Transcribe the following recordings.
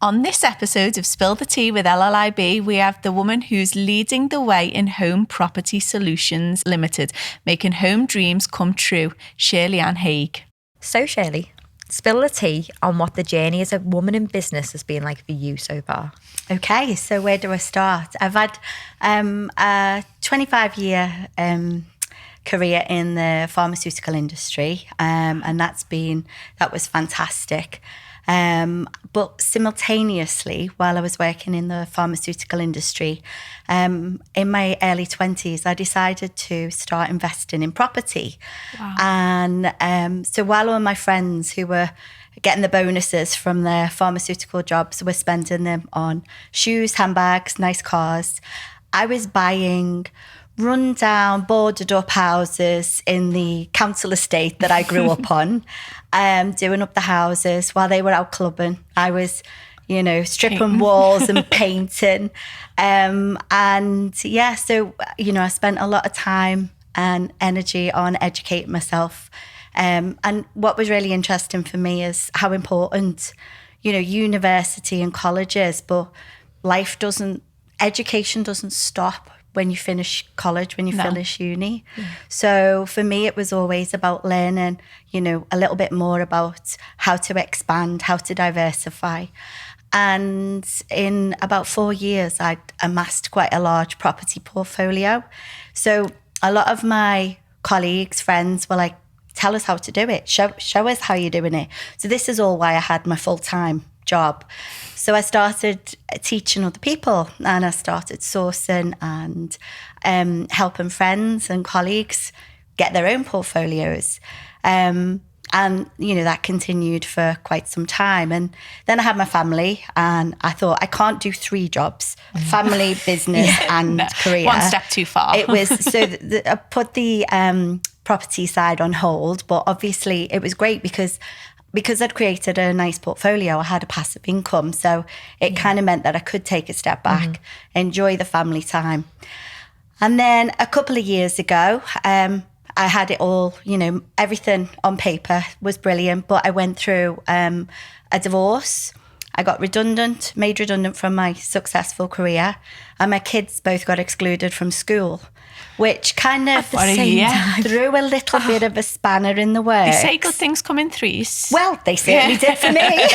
On this episode of Spill the Tea with LLIB, we have the woman who's leading the way in Home Property Solutions Limited, making home dreams come true, Shirley Ann Haig. So Shirley, spill the tea on what the journey as a woman in business has been like for you so far. Okay, so where do I start? I've had a 25-year career in the pharmaceutical industry, and that was fantastic. But simultaneously, while I was working in the pharmaceutical industry, in my early 20s, I decided to start investing in property. Wow. And so while all my friends who were getting the bonuses from their pharmaceutical jobs were spending them on shoes, handbags, nice cars, I was buying run-down, boarded-up houses in the council estate that I grew up on, doing up the houses while they were out clubbing. I was, stripping walls and painting. So, I spent a lot of time and energy on educating myself. And what was really interesting for me is how important, university and college is, but education doesn't stop when you finish college, when you finish uni. So for me, it was always about learning, a little bit more about how to expand, how to diversify. And in about 4 years, I'd amassed quite a large property portfolio. So a lot of my colleagues, friends were like, tell us how to do it. Show us how you're doing it. So this is all why I had my full-time job. So I started teaching other people, and I started sourcing and helping friends and colleagues get their own portfolios. And, that continued for quite some time. And then I had my family, and I thought, I can't do 3 jobs, family, business and career. One step too far. It was, so I put the property side on hold, but obviously it was great because I'd created a nice portfolio, I had a passive income. So it kind of meant that I could take a step back, enjoy the family time. And then a couple of years ago, I had it all, everything on paper was brilliant, but I went through a divorce. I got made redundant from my successful career, and my kids both got excluded from school, which kind of threw a little bit of a spanner in the works. They say good things come in threes. Well, they certainly did for me.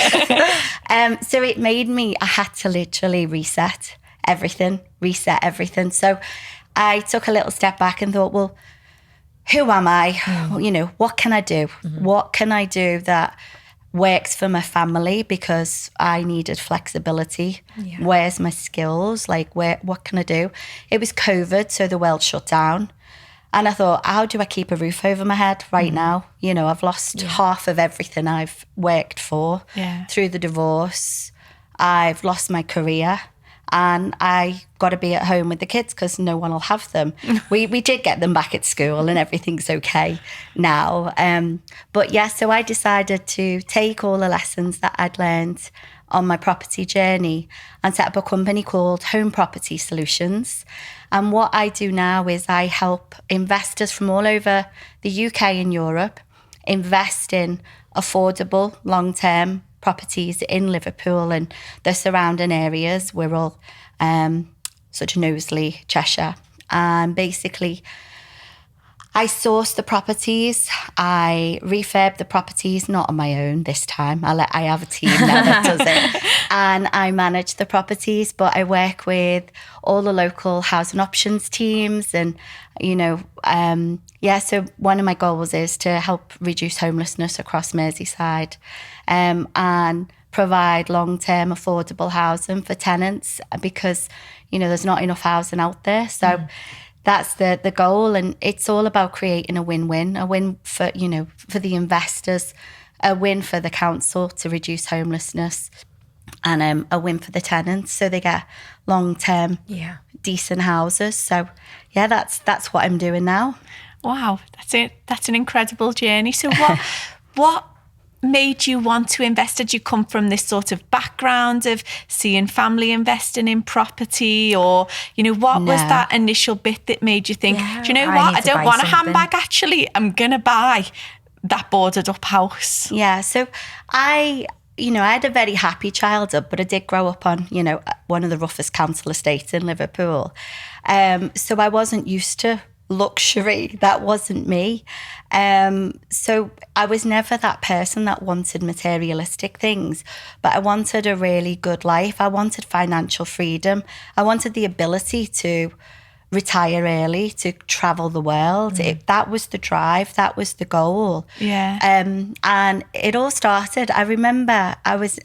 So it made me, I had to literally reset everything. So I took a little step back and thought, well, who am I? What can I do? What can I do that works for my family, because I needed flexibility. Where's my skills? What can I do? It was COVID, so the world shut down. And I thought, how do I keep a roof over my head right now? I've lost half of everything I've worked for through the divorce. I've lost my career, and I got to be at home with the kids because no one will have them. We did get them back at school and everything's okay now. So I decided to take all the lessons that I'd learned on my property journey and set up a company called Home Property Solutions. And what I do now is I help investors from all over the UK and Europe invest in affordable, long-term properties in Liverpool and the surrounding areas. We're all such Knowsley, Cheshire. And basically, I source the properties, I refurb the properties, not on my own this time. I have a team now that does it. And I manage the properties, but I work with all the local housing options teams. And, so one of my goals is to help reduce homelessness across Merseyside and provide long-term affordable housing for tenants because, there's not enough housing out there. So that's the goal, and it's all about creating a win-win, a win for, for the investors, a win for the council to reduce homelessness, and a win for the tenants so they get long-term, decent houses. So, that's what I'm doing now. Wow, that's it. That's an incredible journey. So what made you want to invest? Did you come from this sort of background of seeing family investing in property, or what was that initial bit that made you think, do you know what, I don't want a handbag, actually I'm gonna buy that boarded up house? So I I had a very happy childhood, but I did grow up on, one of the roughest council estates in Liverpool. So I wasn't used to luxury. That wasn't me. So I was never that person that wanted materialistic things, but I wanted a really good life. I wanted financial freedom. I wanted the ability to retire early, to travel the world. That was the drive. That was the goal. Yeah. And it all started. I remember I was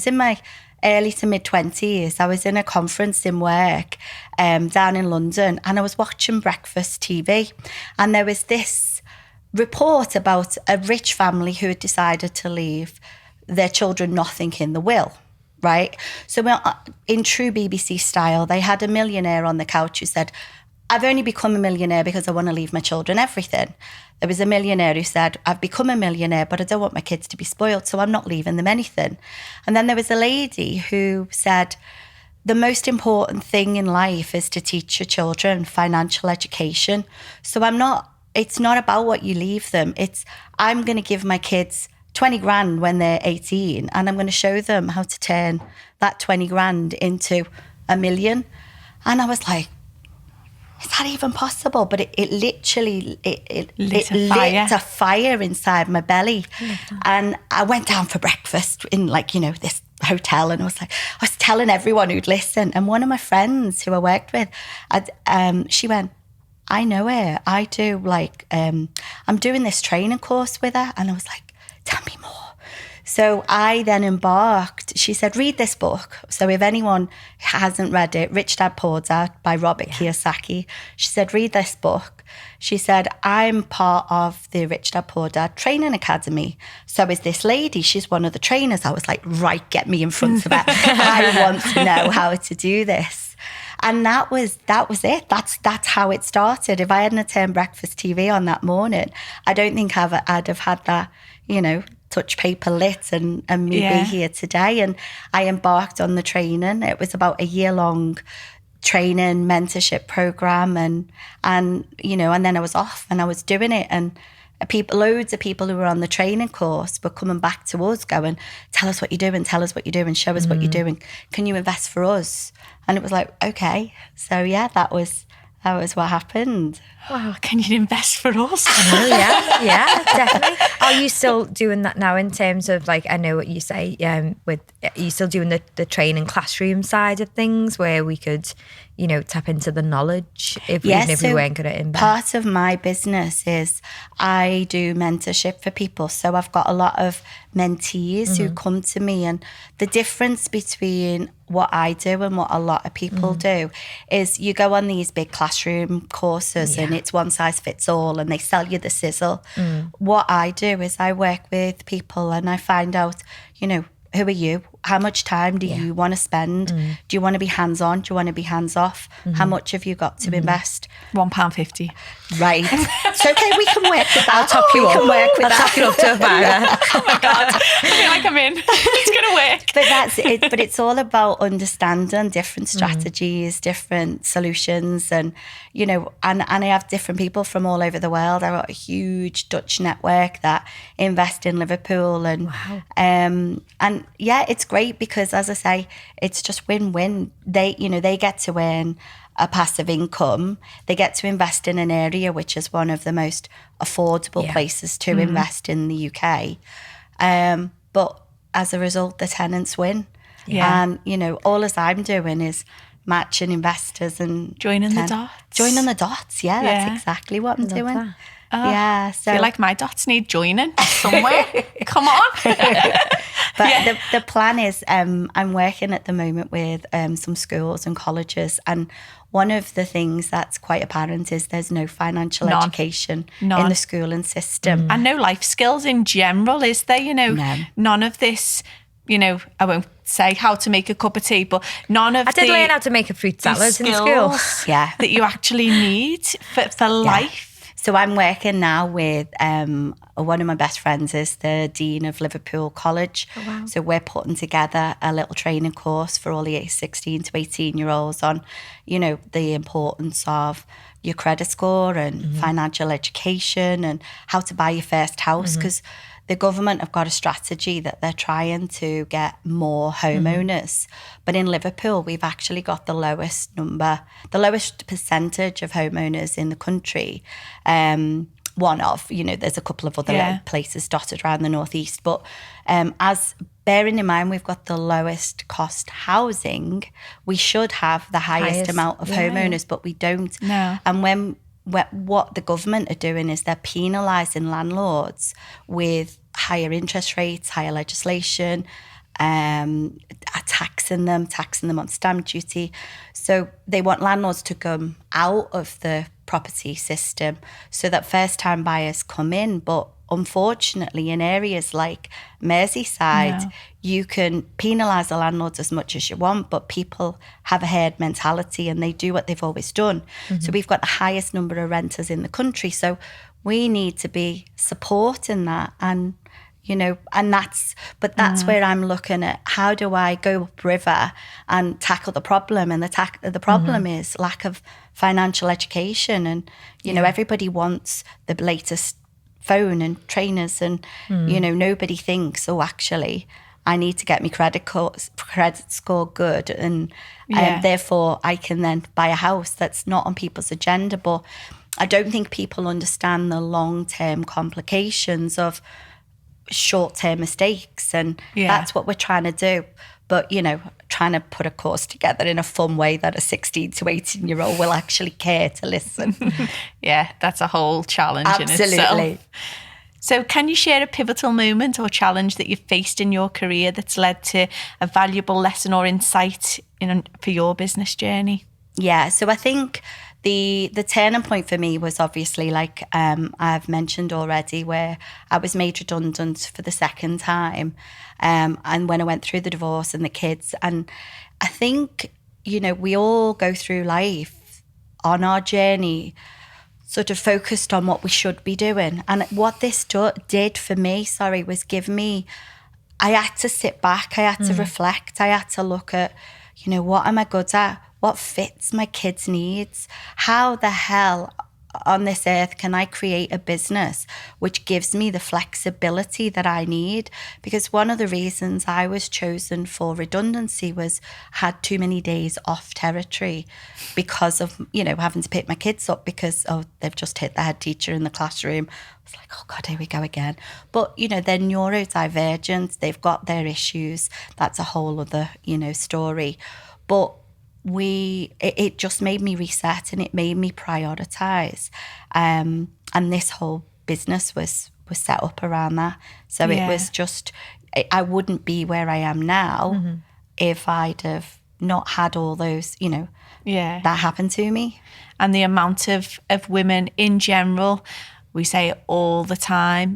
in my early to mid 20s. I was in a conference in work down in London, and I was watching breakfast TV, and there was this report about a rich family who had decided to leave their children nothing in the will. Right. So in true BBC style, they had a millionaire on the couch who said, I've only become a millionaire because I want to leave my children everything. There was a millionaire who said, I've become a millionaire, but I don't want my kids to be spoiled, so I'm not leaving them anything. And then there was a lady who said, the most important thing in life is to teach your children financial education. So it's not about what you leave them. I'm going to give my kids 20 grand when they're 18, and I'm going to show them how to turn that 20 grand into $1 million. And I was like, is that even possible? But it literally lit a fire inside my belly. And I went down for breakfast in this hotel, and I was telling everyone who'd listen. And one of my friends who I worked with, she went, I know her. I do I'm doing this training course with her. And I was like, tell me more. So I then embarked. She said, read this book. So if anyone hasn't read it, Rich Dad Poor Dad by Robert Kiyosaki. She said, read this book. She said, I'm part of the Rich Dad Poor Dad Training Academy. So is this lady. She's one of the trainers. I was like, right, get me in front of her. I want to know how to do this. And that was it. That's how it started. If I hadn't turned breakfast TV on that morning, I don't think I'd have had that, touch paper lit and me be here today. And I embarked on the training. It was about a year-long training mentorship program, and then I was off and I was doing it, and loads of people who were on the training course were coming back to us going, tell us what you're doing, show us what you're doing, can you invest for us? And it was like, okay. So yeah, that was what happened. Wow, can you invest for us? Yeah, definitely. Are you still doing that now in terms of I know what you say, are you still doing the training classroom side of things where we could, tap into the knowledge even if we weren't going to invest? Part of my business is I do mentorship for people. So I've got a lot of mentees who come to me, and the difference between what I do and what a lot of people do is you go on these big classroom courses and it's one size fits all and they sell you the sizzle. What I do is I work with people and I find out, who are you? How much time do you want to spend? Do you want to be hands-on? Do you want to be hands-off? How much have you got to invest? £1.50. Right. It's okay, we can work with that. I'll top you up. I'll top you up to a bag. Oh my God. I feel like I'm in. It's going to work. But that's it. But it's all about understanding different strategies, different solutions, and and I have different people from all over the world. I've got a huge Dutch network that invest in Liverpool, and and yeah, it's great because, as I say, it's just win-win. They get to earn a passive income. They get to invest in an area which is one of the most affordable places to invest in the UK. But as a result, the tenants win. Yeah. And, all as I'm doing is matching investors and joining the dots. Joining the dots, that's exactly what I'm doing. That. I feel like my dots need joining somewhere. Come on. But the plan is I'm working at the moment with some schools and colleges, and one of the things that's quite apparent is there's no financial education in the schooling system. And no life skills in general, is there? None of this, I won't say how to make a cup of tea, but none of I did learn how to make a fruit salad in school. That you actually need for life. So I'm working now with one of my best friends is the Dean of Liverpool College. Oh, wow. So we're putting together a little training course for all the 16 to 18-year-olds on, the importance of your credit score and financial education and how to buy your first house. Because the government have got a strategy that they're trying to get more homeowners. But in Liverpool, we've actually got the lowest percentage of homeowners in the country. One of, there's a couple of other little places dotted around the northeast. But bearing in mind we've got the lowest cost housing, we should have the highest amount of homeowners, but we don't. No. And what the government are doing is they're penalising landlords with higher interest rates, higher legislation, taxing them on stamp duty. So they want landlords to come out of the property system so that first-time buyers come in. But unfortunately, in areas like Merseyside, you can penalise the landlords as much as you want, but people have a herd mentality and they do what they've always done. So we've got the highest number of renters in the country. So we need to be supporting that, and that's where I'm looking at, how do I go upriver and tackle the problem? And the problem is lack of financial education. And, everybody wants the latest phone and trainers, and, nobody thinks, actually, I need to get my credit score good. And therefore I can then buy a house. That's not on people's agenda. But I don't think people understand the long-term complications of short-term mistakes, and that's what we're trying to do. But trying to put a course together in a fun way that a 16 to 18-year-old will actually care to listen. That's a whole challenge in itself. Absolutely. So can you share a pivotal moment or challenge that you've faced in your career that's led to a valuable lesson or insight for your business journey? So I think the turning point for me was obviously, like I've mentioned already, where I was made redundant for the second time, and when I went through the divorce and the kids. And I think, we all go through life on our journey sort of focused on what we should be doing. And what this did for me, was give me, I had to sit back, I had to reflect, I had to look at, what am I good at? What fits my kids' needs? How the hell on this earth can I create a business which gives me the flexibility that I need? Because one of the reasons I was chosen for redundancy was had too many days off territory because of, having to pick my kids up because, they've just hit the head teacher in the classroom. I was like, oh God, here we go again. But, they're neurodivergent. They've got their issues. That's a whole other, story. But it just made me reset, and it made me prioritize, and this whole business was set up around that. So it was just, I wouldn't be where I am now if I'd have not had all those that happened to me. And the amount of women in general, we say it all the time,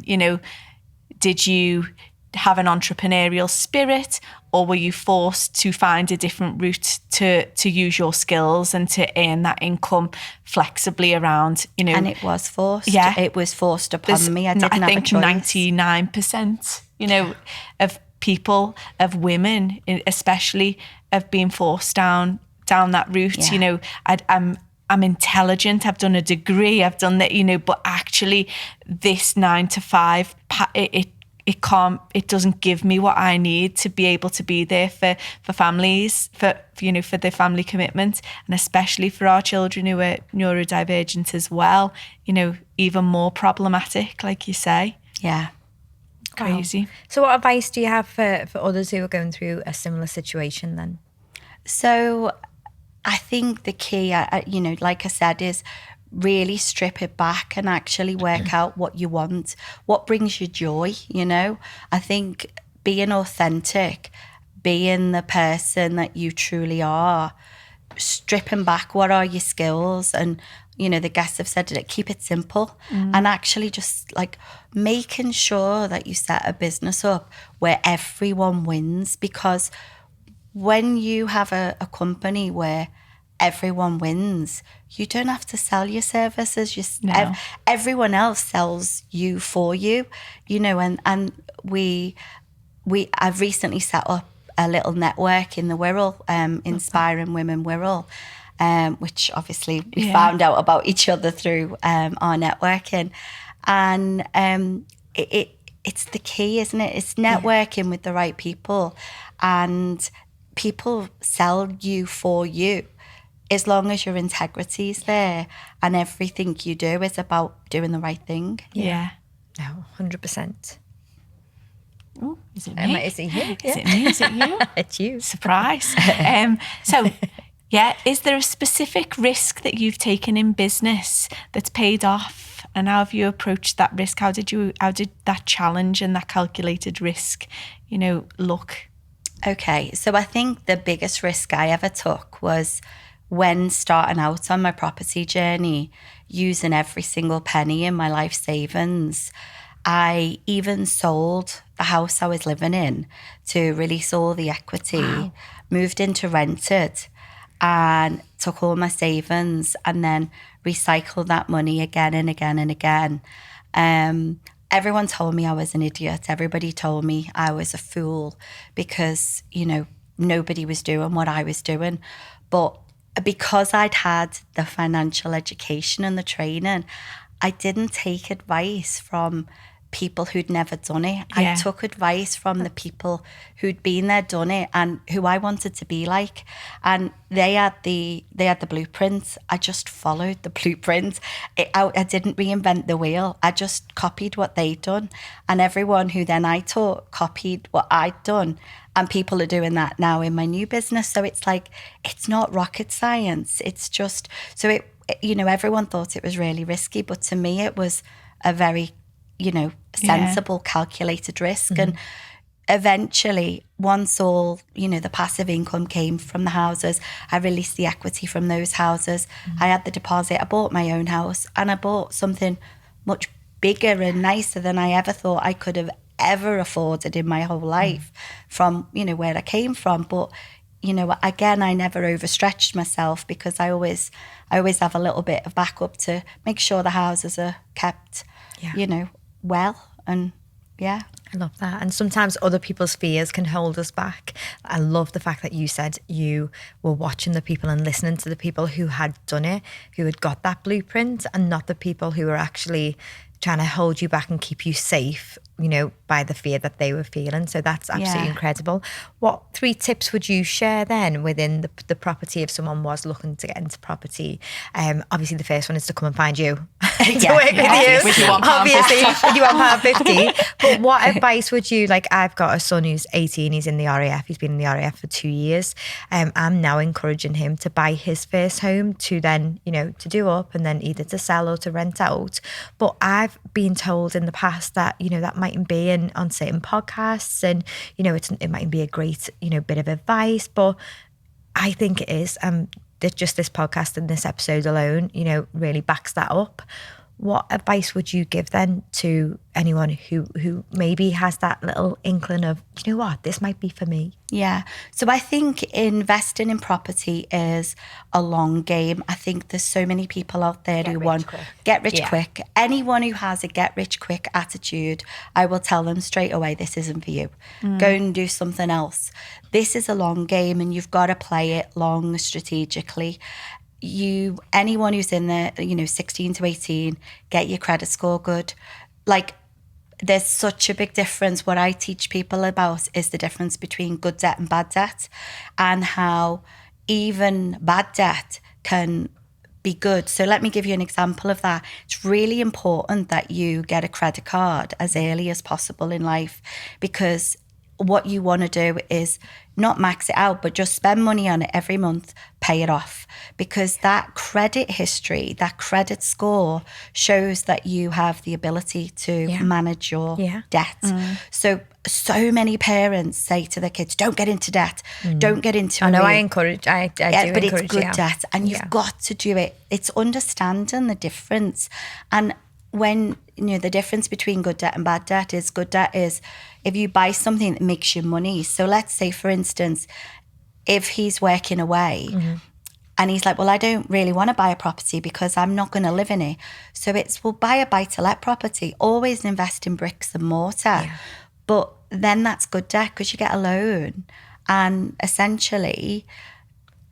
did you have an entrepreneurial spirit, or were you forced to find a different route to use your skills and to earn that income flexibly around, And it was forced. It was forced upon me. I didn't have a choice. I think 99%, of people, of women especially, have been forced down that route. I'm intelligent, I've done a degree, I've done that, but actually this 9 to 5, it doesn't give me what I need to be able to be there for families, for the family commitment, and especially for our children who are neurodivergent as well, even more problematic, like you say. Crazy. Wow. So what advice do you have for others who are going through a similar situation then? So I think the key, like I said, is really strip it back and actually work out what you want, what brings you joy. I think being authentic, being the person that you truly are, stripping back what are your skills, and the guests have said it, keep it simple, and actually just like making sure that you set a business up where everyone wins. Because when you have a company where everyone wins, you don't have to sell your services. Everyone else sells you for you, and I've recently set up a little network in the Wirral, Inspiring Women Wirral, which obviously we found out about each other through our networking. And it's the key, isn't it? It's networking with the right people, and people sell you for you as long as your integrity is there and everything you do is about doing the right thing. Yeah. No, 100%. Oh, is it me? Is it you? Is it me? Is it you? It's you. Surprise. So, yeah, is there a specific risk that you've taken in business that's paid off? And how have you approached that risk? How did that challenge and that calculated risk, look? Okay, so I think the biggest risk I ever took was when starting out on my property journey, using every single penny in my life savings. I even sold the house I was living in to release all the equity, moved into rented, and took all my savings and then recycled that money again and again and again. Everyone told me I was an idiot. Everybody told me I was a fool because, nobody was doing what I was doing. But because I'd had the financial education and the training, I didn't take advice from people who'd never done it. Yeah. I took advice from the people who'd been there, done it, and who I wanted to be like. And they had the blueprint. I just followed the blueprint. I didn't reinvent the wheel. I just copied what they'd done. And everyone who then I taught copied what I'd done. And people are doing that now in my new business. So it's like, it's not rocket science. It's just, so everyone thought it was really risky, but to me it was a very, sensible, calculated risk. And eventually, once all, the passive income came from the houses, I released the equity from those houses. I had the deposit, I bought my own house, and I bought something much bigger and nicer than I ever thought I could have ever afforded in my whole life from, where I came from. But, again, I never overstretched myself because I always have a little bit of backup to make sure the houses are kept, well. And yeah. I love that. And sometimes other people's fears can hold us back. I love the fact that you said you were watching the people and listening to the people who had done it, who had got that blueprint, and not the people who were actually trying to hold you back and keep you safe, by the fear that they were feeling. So that's absolutely incredible. What 3 tips would you share then within the property if someone was looking to get into property? Obviously, the first one is to come and find you to work with you. Obviously, with you on £50. But what advice would you, I've got a son who's 18, he's in the RAF, he's been in the RAF for 2 years. I'm now encouraging him to buy his first home to then, to do up and then either to sell or to rent out. But I've been told in the past that, that mightn't be on certain podcasts and, it mightn't be a great, bit of advice, but I think it is. Just this podcast and this episode alone, really backs that up. What advice would you give then to anyone who maybe has that little inkling of, this might be for me? Yeah. So I think investing in property is a long game. I think there's so many people out there who want get rich quick. Anyone who has a get rich quick attitude, I will tell them straight away, this isn't for you. Go and do something else. This is a long game and you've got to play it long strategically. Anyone who's in there, 16 to 18, get your credit score good. There's such a big difference. What I teach people about is the difference between good debt and bad debt, and how even bad debt can be good. So let me give you an example of that. It's really important that you get a credit card as early as possible in life, because what you want to do is not max it out, but just spend money on it every month, pay it off. Because that credit history, that credit score shows that you have the ability to manage your debt. So many parents say to their kids, don't get into debt, don't get into it. I encourage, I do but encourage, it's good debt and you've got to do it. It's understanding the difference. And when, the difference between good debt and bad debt is if you buy something that makes you money. So let's say, for instance, if he's working away and he's like, well, I don't really want to buy a property because I'm not going to live in it. So we'll buy a buy-to-let property, always invest in bricks and mortar. Yeah. But then that's good debt because you get a loan and essentially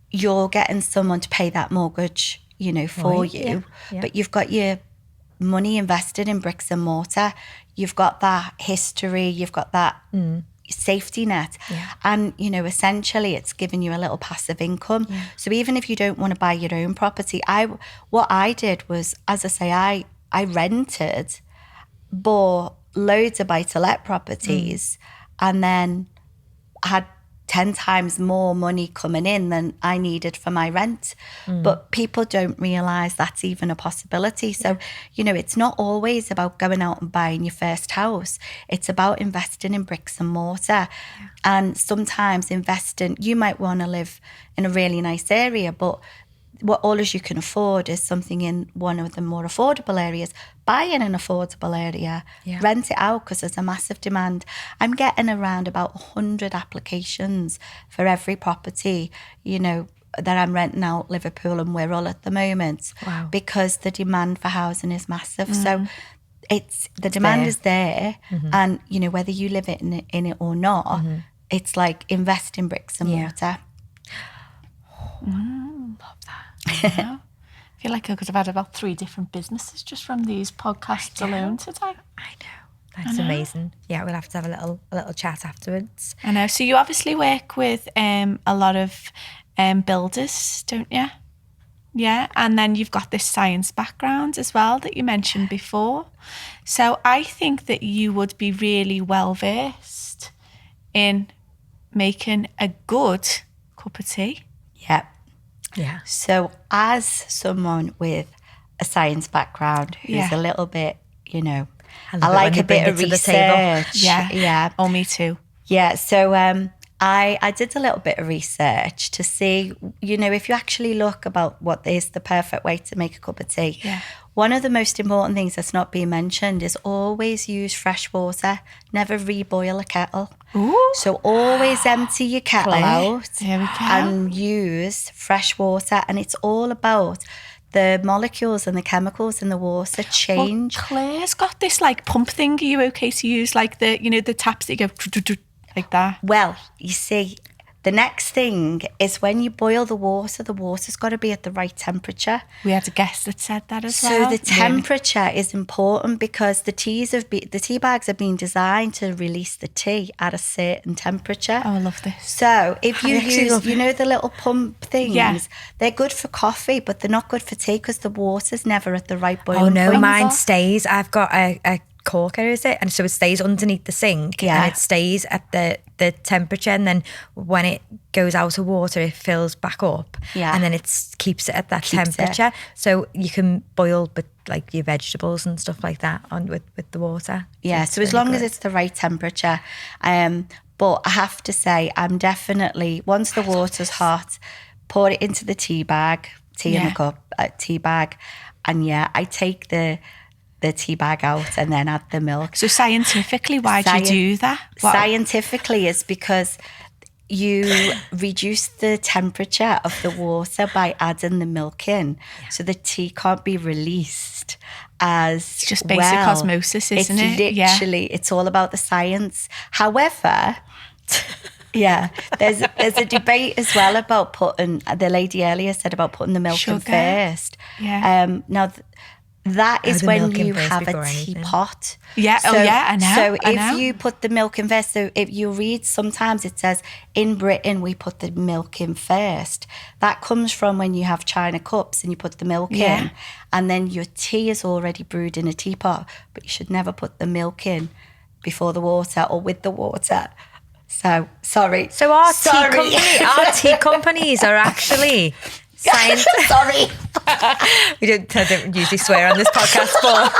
you're getting someone to pay that mortgage, for you. Yeah. But you've got your money invested in bricks and mortar. you've got that history, you've got that safety net. And, you know, essentially it's giving you a little passive income. So even if you don't want to buy your own property, what I did was, as I say, I rented, bought loads of buy-to-let properties, and then had 10 times more money coming in than I needed for my rent. But people don't realise that's even a possibility. So, you know, it's not always about going out and buying your first house. It's about investing in bricks and mortar. And sometimes you might want to live in a really nice area, but what all as you can afford is something in one of the more affordable areas. Buy in an affordable area, rent it out, because there's a massive demand. I'm getting around about 100 applications for every property, you know, that I'm renting out Liverpool and Wirral at the moment. Wow. Because the demand for housing is massive. So the demand is there, and you know, whether you live in it or not, it's like invest in bricks and mortar. Love that. I feel like I could have had about 3 different businesses just from these podcasts alone today. I know. That's amazing. Yeah, we'll have to have a little chat afterwards. I know. So you obviously work with a lot of builders, don't you? Yeah, and then you've got this science background as well that you mentioned before. So I think that you would be really well versed in making a good cup of tea. Yeah. Yeah. So as someone with a science background who's a little bit, you know, I like a bit of research. Yeah. Oh, me too. Yeah. So I did a little bit of research to see, you know, if you actually look about what is the perfect way to make a cup of tea. Yeah. One of the most important things that's not being mentioned is always use fresh water. Never reboil a kettle. Ooh. So always empty your kettle out There we go. and use fresh water. And it's all about the molecules and the chemicals in the water change. Well, Claire's got this like pump thing. Are you okay to use like the, you know, the taps that you go like that? Well, you see, the next thing is when you boil the water's got to be at the right temperature. We had a guest that said that as well. So the temperature is important because the tea bags are being designed to release the tea at a certain temperature. Oh, I love this. So if you use, you know, the little pump things, they're good for coffee, but they're not good for tea because the water's never at the right boiling point. Oh no, mine stays. I've got a corker, is it? And so it stays underneath the sink and it stays at the temperature, and then when it goes out of water it fills back up and then it keeps it at that temperature. So you can boil but like your vegetables and stuff like that on with the water. Yeah, so as long as it's the right temperature. But I have to say, I'm definitely, once the water's hot, pour it into the tea bag, in the cup, tea bag, and I take the tea bag out and then add the milk. So scientifically, why do you do that? Scientifically, it's because you reduce the temperature of the water by adding the milk in. So the tea can't be released as it's just basic osmosis, isn't it? It's literally, it's all about the science. However, there's a debate as well about putting, the lady earlier said about putting the milk in first. Now, that is when you have a teapot. I know. So if you put the milk in first, so if you read, sometimes it says, in Britain, we put the milk in first. That comes from when you have china cups and you put the milk in, and then your tea is already brewed in a teapot, but you should never put the milk in before the water or with the water. So, sorry. So our tea companies are actually... Science. Sorry. I don't usually swear on this podcast, but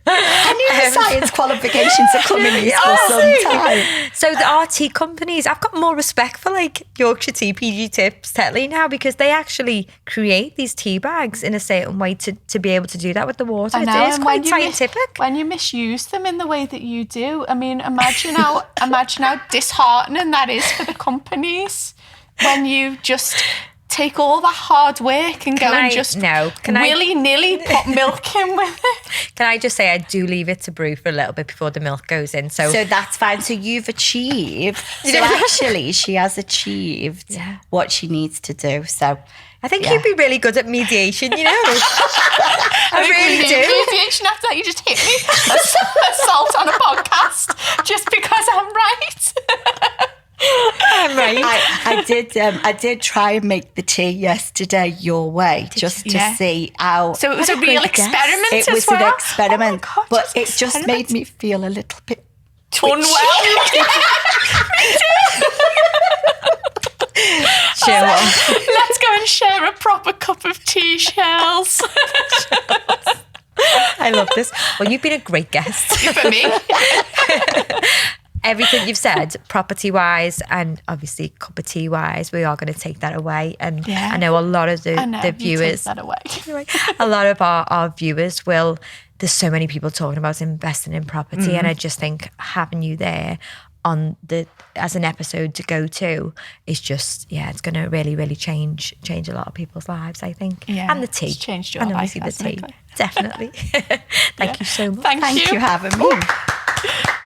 I knew the science qualifications are coming in for some time. So our tea companies, I've got more respect for like Yorkshire Tea, PG Tips, Tetley now, because they actually create these tea bags in a certain way to be able to do that with the water. It is quite scientific. When you misuse them in the way that you do, I mean, imagine how disheartening that is for the companies when you just take all that hard work and willy-nilly put milk in with it? Can I just say I do leave it to brew for a little bit before the milk goes in. So that's fine. So you've achieved. So actually, she has achieved what she needs to do. So I think you'd be really good at mediation, you know. I really do. Mediation after that, you just hit me assault on a podcast just because I'm right. I'm right. I did try and make the tea yesterday your way, to see how. So it was a real experiment. It was an experiment, oh my God, but it just made me feel a little bit unwell. Let's go and share a proper cup of tea, Shells. I love this. Well, you've been a great guest. For me. Everything you've said, property-wise and obviously cup of tea-wise, we are going to take that away. And I know a lot of the viewers, take that away. a lot of our viewers will, there's so many people talking about investing in property. And I just think having you there on as an episode to go to is just, it's going to really, really change a lot of people's lives, I think. Yeah, and the tea. It's changed your and life, obviously the tea. Definitely. Thank you so much. Thank you for having me.